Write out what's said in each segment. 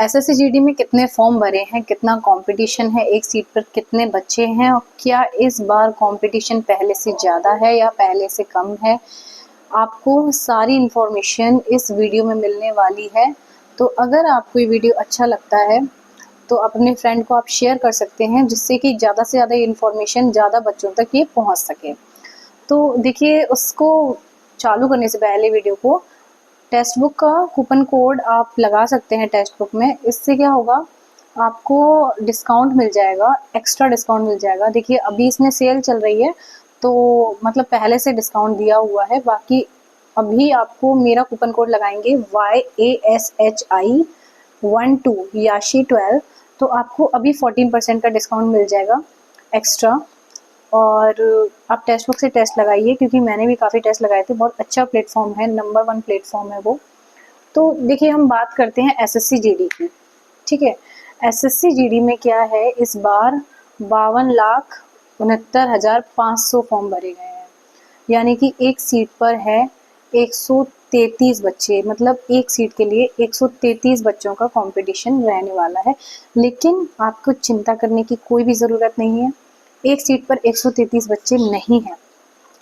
SSC GD में कितने form भरे हैं, कितना कंपटीशन है, एक सीट पर कितने बच्चे हैं और क्या इस बार कंपटीशन पहले से ज़्यादा है या पहले से कम है, आपको सारी इन्फॉर्मेशन इस वीडियो में मिलने वाली है। तो अगर आपको ये वीडियो अच्छा लगता है तो अपने फ्रेंड को आप शेयर कर सकते हैं, जिससे कि ज़्यादा से ज़्यादा इन्फॉर्मेशन ज़्यादा बच्चों तक ये पहुंच सके। तो देखिए, उसको चालू करने से पहले वीडियो को टेक्स्ट बुक का कूपन कोड आप लगा सकते हैं टेक्स्ट बुक में। इससे क्या होगा, आपको डिस्काउंट मिल जाएगा, एक्स्ट्रा डिस्काउंट मिल जाएगा। देखिए अभी इसमें सेल चल रही है तो मतलब पहले से डिस्काउंट दिया हुआ है। बाकी अभी आपको मेरा कूपन कोड लगाएंगे YASHI12 याशी 12, तो आपको अभी 14% का डिस्काउंट मिल जाएगा एक्स्ट्रा। और आप टेक्स्ट बुक से टेस्ट लगाइए, क्योंकि मैंने भी काफ़ी टेस्ट लगाए थे। बहुत अच्छा प्लेटफॉर्म है, नंबर 1 प्लेटफॉर्म है वो। तो देखिए, हम बात करते हैं एसएससी जीडी की। ठीक है, एसएससी जीडी में क्या है, इस बार 52,69,500 फॉर्म भरे गए हैं। यानी कि एक सीट पर है 133 बच्चे, मतलब एक सीट के लिए 133 बच्चों का कंपटीशन रहने वाला है। लेकिन आपको चिंता करने की कोई भी ज़रूरत नहीं है, एक सीट पर 133 बच्चे नहीं हैं।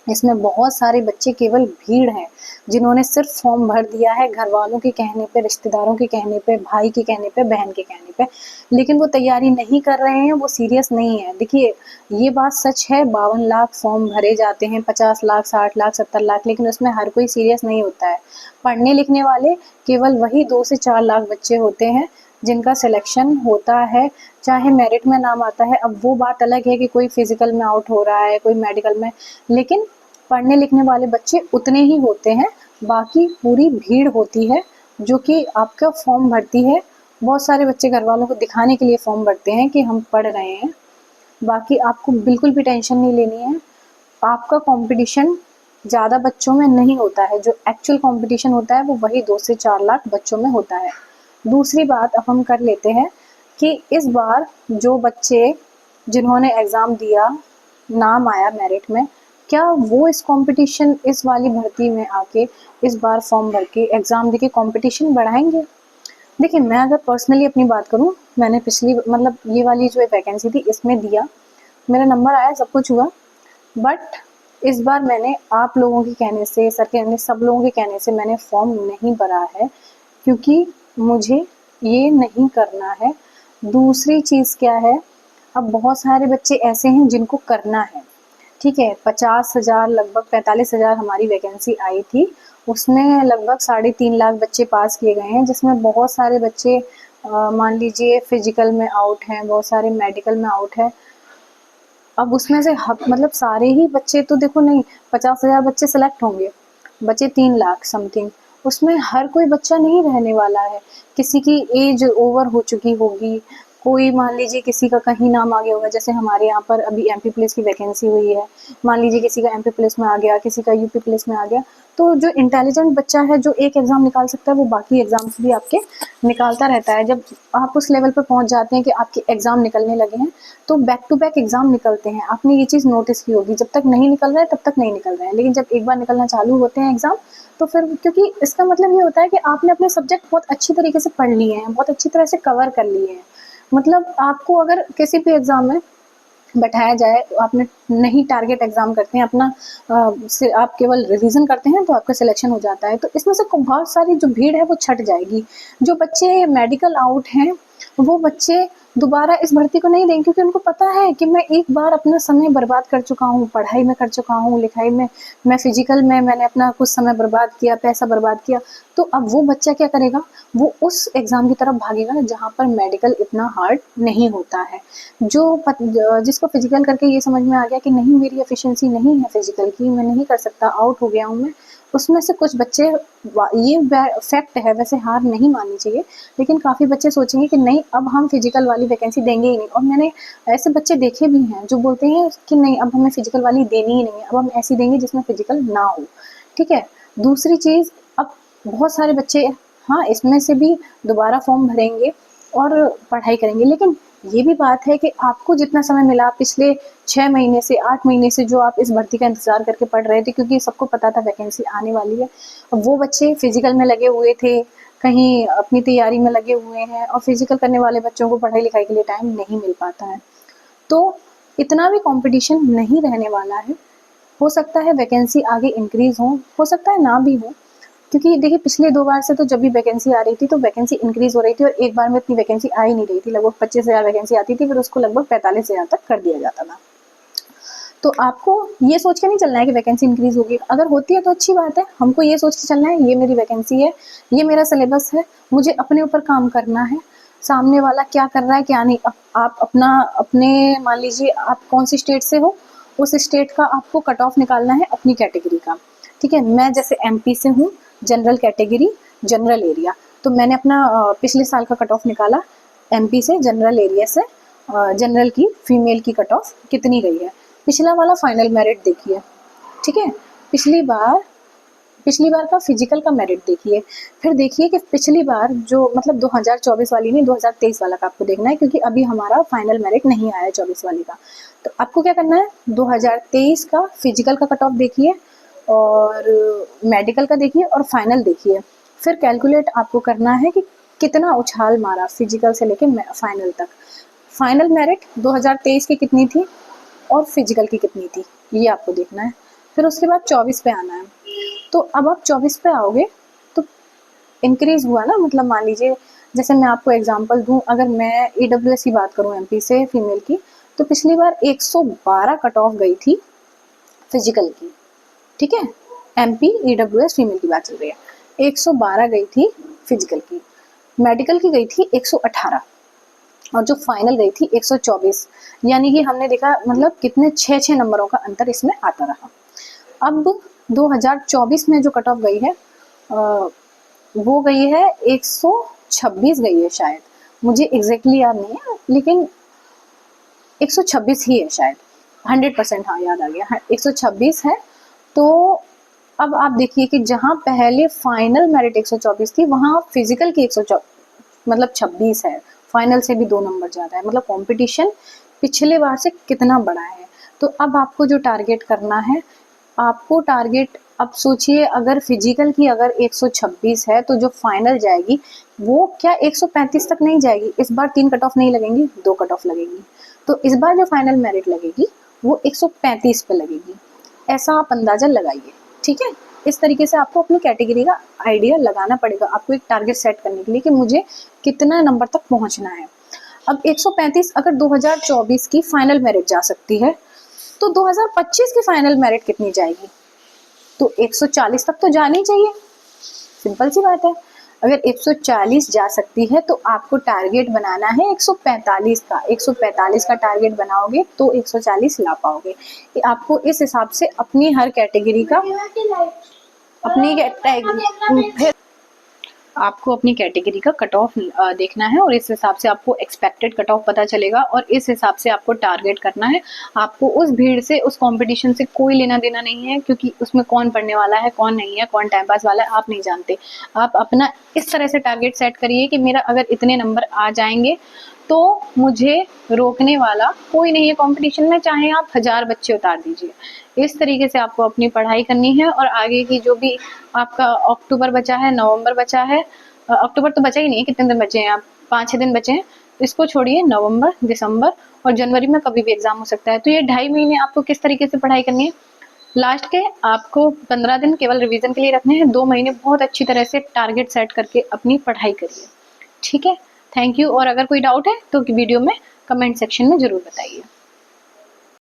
इसमें बहुत सारे बच्चे केवल भीड़ हैं, जिन्होंने सिर्फ फॉर्म भर दिया है घर वालों के कहने पे, रिश्तेदारों के कहने पे, भाई के कहने पे, बहन के कहने पे, लेकिन वो तैयारी नहीं कर रहे हैं, वो सीरियस नहीं है। देखिए, ये बात सच है, 52 लाख फॉर्म भरे जाते हैं, 50 लाख, 60 लाख, 70 लाख, लेकिन उसमें हर कोई सीरियस नहीं होता है। पढ़ने लिखने वाले केवल वही 2 से 4 लाख बच्चे होते हैं जिनका सिलेक्शन होता है, चाहे मेरिट में नाम आता है। अब वो बात अलग है कि कोई फिजिकल में आउट हो रहा है, कोई मेडिकल में, लेकिन पढ़ने लिखने वाले बच्चे उतने ही होते हैं। बाकी पूरी भीड़ होती है जो कि आपका फॉर्म भरती है। बहुत सारे बच्चे घर वालों को दिखाने के लिए फॉर्म भरते हैं कि हम पढ़ रहे हैं। बाकी आपको बिल्कुल भी टेंशन नहीं लेनी है। आपका कंपटीशन ज़्यादा बच्चों में नहीं होता है, जो एक्चुअल कंपटीशन होता है वो वही 2 से 4 लाख बच्चों में होता है। दूसरी बात अब हम कर लेते हैं कि इस बार जो बच्चे जिन्होंने एग्ज़ाम दिया, नाम आया मेरिट में, क्या वो इस कंपटीशन, इस वाली भर्ती में आके इस बार फॉर्म भर के एग्ज़ाम देके कंपटीशन बढ़ाएंगे? देखिए, मैं अगर पर्सनली अपनी बात करूं, मैंने पिछली मतलब ये वाली जो वैकेंसी थी इसमें दिया, मेरा नंबर आया, सब कुछ हुआ। बट इस बार मैंने आप लोगों के कहने से, सर के कहने, सब लोगों के कहने से मैंने फॉर्म नहीं भरा है, क्योंकि मुझे ये नहीं करना है। दूसरी चीज़ क्या है, अब बहुत सारे बच्चे ऐसे हैं जिनको करना है। ठीक है, 50,000 लगभग 45,000 हमारी वैकेंसी आई थी, उसमें लगभग 3.5 लाख बच्चे पास किए गए हैं, जिसमें बहुत सारे बच्चे मान लीजिए फिजिकल में आउट हैं, बहुत सारे मेडिकल में आउट है। अब उसमें से मतलब सारे ही बच्चे तो देखो नहीं, 50,000 बच्चे सेलेक्ट होंगे, बचे 3 लाख समथिंग। उसमें हर कोई बच्चा नहीं रहने वाला है, किसी की एज ओवर हो चुकी होगी, कोई मान लीजिए किसी का कहीं नाम आ गया होगा। जैसे हमारे यहाँ पर अभी एमपी पुलिस की वैकेंसी हुई है, मान लीजिए किसी का एमपी पुलिस में आ गया, किसी का यूपी पुलिस में आ गया। तो जो इंटेलिजेंट बच्चा है, जो एक एग्ज़ाम निकाल सकता है, वो बाकी एग्ज़ाम्स भी आपके निकालता रहता है। जब आप उस लेवल पर पहुँच जाते हैं कि आपके एग्ज़ाम निकलने लगे हैं, तो बैक टू बैक एग्ज़ाम निकलते हैं। आपने ये चीज़ नोटिस की होगी, जब तक नहीं निकल रहा है तब तक नहीं निकल रहे हैं, लेकिन जब एक बार निकलना चालू होते हैं एग्ज़ाम, तो फिर, क्योंकि इसका मतलब ये होता है कि आपने अपने सब्जेक्ट बहुत अच्छी तरीके से पढ़ लिए हैं, बहुत अच्छी तरह से कवर कर लिए हैं। मतलब आपको अगर किसी भी एग्ज़ाम में बैठाया जाए, आपने नहीं टारगेट एग्ज़ाम करते हैं अपना, आप केवल रिवीजन करते हैं, तो आपका सिलेक्शन हो जाता है। तो इसमें से बहुत सारी जो भीड़ है वो छट जाएगी। जो बच्चे मेडिकल आउट हैं, वो बच्चे दोबारा इस भर्ती को नहीं देंगे, क्योंकि उनको पता है कि मैं एक बार अपना समय बर्बाद कर चुका हूँ, पढ़ाई में कर चुका हूँ, लिखाई में, मैं फिजिकल में मैंने अपना कुछ समय बर्बाद किया, पैसा बर्बाद किया। तो अब वो बच्चा क्या करेगा, वो उस एग्ज़ाम की तरफ भागेगा जहाँ पर मेडिकल इतना हार्ड नहीं होता है। जिसको फिजिकल करके ये समझ में आ गया कि नहीं, मेरी एफिशिएंसी नहीं है फिजिकल की, मैं नहीं कर सकता, आउट हो गया हूँ मैं, उसमें से कुछ बच्चे, ये फैक्ट है, वैसे हार नहीं माननी चाहिए, लेकिन काफ़ी बच्चे सोचेंगे कि नहीं, अब हम फिजिकल वाली वैकेंसी देंगे ही नहीं। और मैंने ऐसे बच्चे देखे भी हैं जो बोलते हैं कि नहीं, अब हमें फिजिकल वाली देनी ही नहीं है, अब हम ऐसी देंगे जिसमें फिजिकल ना हो। ठीक है, दूसरी चीज़, अब बहुत सारे बच्चे, हाँ, इसमें से भी दोबारा फॉर्म भरेंगे और पढ़ाई करेंगे, लेकिन ये भी बात है कि आपको जितना समय मिला पिछले 6 महीने से, 8 महीने से, जो आप इस भर्ती का इंतज़ार करके पढ़ रहे थे, क्योंकि सबको पता था वैकेंसी आने वाली है, वो बच्चे फिजिकल में लगे हुए थे, कहीं अपनी तैयारी में लगे हुए हैं, और फिजिकल करने वाले बच्चों को पढ़ाई लिखाई के लिए टाइम नहीं मिल पाता है। तो इतना भी कंपटीशन नहीं रहने वाला है। हो सकता है वैकेंसी आगे इंक्रीज हो सकता है ना भी हो, क्योंकि देखिए पिछले 2 बार से तो जब भी वैकेंसी आ रही थी तो वैकेंसी इंक्रीज हो रही थी, और एक बार में इतनी वैकेंसी आ ही नहीं रही थी। लगभग 25,000 वैकेंसी आती थी, फिर उसको लगभग 45,000 तक कर दिया जाता था। तो आपको ये सोच के नहीं चलना है कि वैकेंसी इंक्रीज होगी। अगर होती है तो अच्छी बात है, हमको ये सोच के चलना है ये मेरी वैकेंसी है, ये मेरा सिलेबस है, मुझे अपने ऊपर काम करना है। सामने वाला क्या कर रहा है क्या नहीं, आप अपने मान लीजिए आप कौन सी स्टेट से हो, उस स्टेट का आपको कट ऑफ निकालना है अपनी कैटेगरी का। ठीक है, मैं जैसे एमपी से हूँ, जनरल कैटेगरी, जनरल एरिया, तो मैंने अपना पिछले साल का कट ऑफ निकाला एमपी से, जनरल एरिया से। जनरल की फीमेल की कट ऑफ कितनी गई है, पिछला वाला फाइनल मेरिट देखिए। ठीक है, पिछली बार का फिजिकल का मेरिट देखिए, फिर देखिए कि पिछली बार जो मतलब 2024 वाली नहीं, 2023 वाला का आपको देखना है, क्योंकि अभी हमारा फाइनल मेरिट नहीं आया है 24 वाली का। तो आपको क्या करना है, 2023 का फिजिकल का कट ऑफ देखिए, और मेडिकल का देखिए, और फाइनल देखिए। फिर कैलकुलेट आपको करना है कि कितना उछाल मारा फिजिकल से लेके फाइनल तक। फाइनल मेरिट 2023 की कितनी थी और फिजिकल की कितनी थी, ये आपको देखना है। फिर उसके बाद 24 पे आना है। तो अब आप 24 पे आओगे तो इंक्रीज हुआ ना, मतलब मान लीजिए जैसे मैं आपको एग्जांपल दूं, अगर मैं ईडब्ल्यूएस की बात करूं एमपी से फीमेल की, तो पिछली बार 112 कट ऑफ गई थी फिजिकल की। ठीक है, एमपी ईडब्ल्यूएस फीमेल की बात चल रही है, 112 गई थी फिजिकल की। मेडिकल की गई थी 118, और जो फाइनल गई थी 124। यानी कि हमने देखा मतलब कितने 6 नंबरों का अंतर इसमें आता रहा। अब 2024 में जो कट ऑफ गई है वो गई है 126 गई है शायद, मुझे एग्जैक्टली याद नहीं है, लेकिन 126 ही है शायद, 100% हाँ याद आ गया, 126 है। तो अब आप देखिए कि जहाँ पहले फाइनल मेरिट 124 थी, वहाँ फिजिकल की 26 है, फाइनल से भी 2 नंबर ज़्यादा है। मतलब कंपटीशन पिछले बार से कितना बड़ा है। तो अब आपको जो टारगेट करना है, आपको टारगेट अब सोचिए, अगर फिजिकल की अगर 126 है तो जो फाइनल जाएगी वो क्या 135 तक नहीं जाएगी। इस बार 3 कट ऑफ नहीं लगेंगी, 2 कट ऑफ लगेंगी। तो इस बार जो फाइनल मेरिट लगेगी वो 135 पे लगेगी, ऐसा आप अंदाजा लगाइए। ठीक है, इस तरीके से आपको अपनी कैटेगरी का आइडिया लगाना पड़ेगा, आपको एक टारगेट सेट करने के लिए कि मुझे कितना नंबर तक पहुंचना है। अब 135 अगर 2024 की फाइनल मेरिट जा सकती है, तो 2025 की फाइनल मेरिट कितनी जाएगी, तो 140 तक तो जानी चाहिए। सिंपल सी बात है, अगर 140 जा सकती है तो आपको टारगेट बनाना है 145 का। 145 का टारगेट बनाओगे तो 140 ला पाओगे। आपको इस हिसाब से अपनी हर कैटेगरी का आपको अपनी कैटेगरी का कट ऑफ देखना है, और इस हिसाब से आपको एक्सपेक्टेड कट ऑफ पता चलेगा, और इस हिसाब से आपको टारगेट करना है। आपको उस भीड़ से, उस कंपटीशन से कोई लेना देना नहीं है, क्योंकि उसमें कौन पढ़ने वाला है कौन नहीं है, कौन टाइम पास वाला है, आप नहीं जानते। आप अपना इस तरह से टारगेट सेट करिए कि मेरा अगर इतने नंबर आ जाएंगे तो मुझे रोकने वाला कोई नहीं है कंपटीशन में, चाहे आप 1000 बच्चे उतार दीजिए। इस तरीके से आपको अपनी पढ़ाई करनी है, और आगे की जो भी आपका अक्टूबर बचा है, नवंबर बचा है, अक्टूबर तो बचा ही नहीं है, कितने दिन बचे हैं, आप 5-6 दिन बचे हैं, इसको छोड़िए, नवंबर, दिसंबर और जनवरी में कभी भी एग्जाम हो सकता है। तो ये 2.5 महीने आपको किस तरीके से पढ़ाई करनी है, लास्ट के आपको 15 दिन केवल रिवीजन के लिए रखने हैं, 2 महीने बहुत अच्छी तरह से टारगेट सेट करके अपनी पढ़ाई करिए। ठीक है, थैंक यू। और अगर कोई डाउट है तो वीडियो में कमेंट सेक्शन में जरूर बताइए।